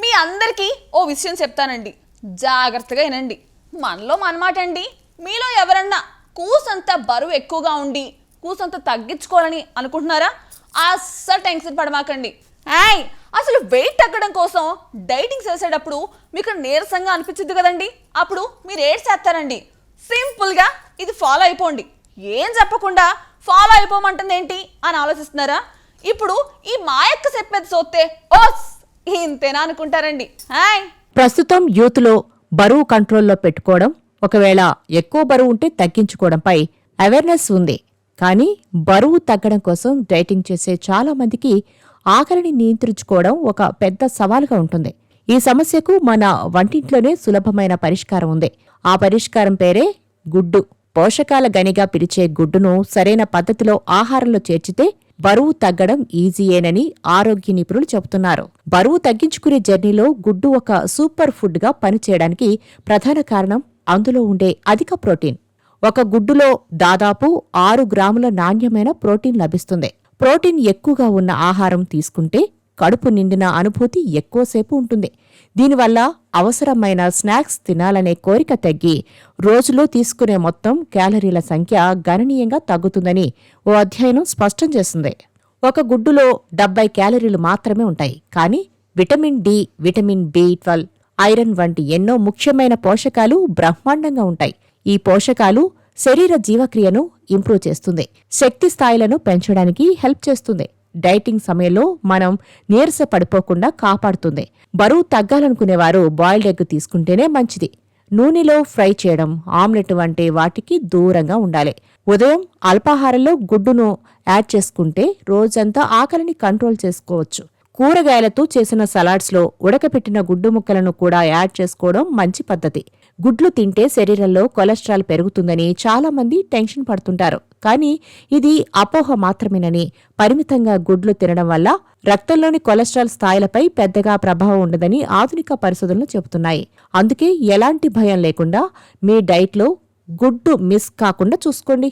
మీ అందరికీ ఓ విషయం చెప్తానండి, జాగ్రత్తగా వినండి. మనలో మనమాట అండి. మీలో ఎవరన్నా కూసంత బరువు ఎక్కువగా ఉండి కూసంత తగ్గించుకోవాలని అనుకుంటున్నారా? అస్సలు టెన్షన్ పడమాకండి. అసలు వెయిట్ తగ్గడం కోసం డైటింగ్ చేసేటప్పుడు మీకు నీరసంగా అనిపించింది కదండి, అప్పుడు మీరు ఏడ్చేస్తారండి. సింపుల్గా ఇది ఫాలో అయిపోండి. ఏం చెప్పకుండా ఫాలో అయిపోమంటుంది ఏంటి అని ఆలోచిస్తున్నారా? ఇప్పుడు ఈ మాయక్క చెప్పేది చూస్తే ఓస్ ఇంతేనా అనుకుంటారండి. ప్రస్తుతం యూత్లో బరువు కంట్రోల్లో పెట్టుకోవడం, ఒకవేళ ఎక్కువ బరువు ఉంటే తగ్గించుకోవడంపై అవేర్నెస్ ఉంది. కానీ బరువు తగ్గడం కోసం డైటింగ్ చేసే చాలా మందికి ఆకలిని నియంత్రించుకోవడం ఒక పెద్ద సవాలుగా ఉంటుంది. ఈ సమస్యకు మన వంటింట్లోనే సులభమైన పరిష్కారం ఉంది. ఆ పరిష్కారం పేరే గుడ్డు. పోషకాల గనిగా పిలిచే గుడ్డును సరైన పద్ధతిలో ఆహారంలో చేర్చితే బరువు తగ్గడం ఈజీయేనని ఆరోగ్య నిపుణులు చెబుతున్నారు. బరువు తగ్గించుకునే జర్నీలో గుడ్డు ఒక సూపర్ ఫుడ్గా పనిచేయడానికి ప్రధాన కారణం అందులో ఉండే అధిక ప్రోటీన్. ఒక గుడ్డులో దాదాపు 6 గ్రాముల నాణ్యమైన ప్రోటీన్ లభిస్తుంది. ప్రోటీన్ ఎక్కువగా ఉన్న ఆహారం తీసుకుంటే కడుపు నిండిన అనుభూతి ఎక్కువసేపు ఉంటుంది. దీనివల్ల అవసరమైన స్నాక్స్ తినాలనే కోరిక తగ్గి రోజులో తీసుకునే మొత్తం క్యాలరీల సంఖ్య గణనీయంగా తగ్గుతుందని ఓ అధ్యయనం స్పష్టం చేస్తుంది. ఒక గుడ్డులో 70 క్యాలరీలు మాత్రమే ఉంటాయి. కానీ vitamin D, vitamin B12, iron వంటి ఎన్నో ముఖ్యమైన పోషకాలు బ్రహ్మాండంగా ఉంటాయి. ఈ పోషకాలు శరీర జీవక్రియను ఇంప్రూవ్ చేస్తుంది, శక్తి స్థాయిలను పెంచడానికి హెల్ప్ చేస్తుంది, డైటింగ్ సమయంలో మనం నీరస పడిపోకుండా కాపాడుతుంది. బరువు తగ్గాలనుకునేవారు బాయిల్డ్ ఎగ్ తీసుకుంటేనే మంచిది. నూనెలో ఫ్రై చేయడం, ఆమ్లెట్ వంటి వాటికి దూరంగా ఉండాలి. ఉదయం అల్పాహారంలో గుడ్డును యాడ్ చేసుకుంటే రోజంతా ఆకలిని కంట్రోల్ చేసుకోవచ్చు. కూరగాయలతో చేసిన సలాడ్స్లో ఉడకపెట్టిన గుడ్డు ముక్కలను కూడా యాడ్ చేసుకోవడం మంచి పద్ధతి. గుడ్లు తింటే శరీరంలో కొలెస్ట్రాల్ పెరుగుతుందని చాలామంది టెన్షన్ పడుతుంటారు. కానీ ఇది అపోహ మాత్రమేనని, పరిమితంగా గుడ్లు తినడం వల్ల రక్తంలోని కొలెస్ట్రాల్ స్థాయిలపై పెద్దగా ప్రభావం ఉండదని ఆధునిక పరిశోధనలు చెబుతున్నాయి. అందుకే ఎలాంటి భయం లేకుండా మీ డైట్లో గుడ్డు మిస్ కాకుండా చూసుకోండి.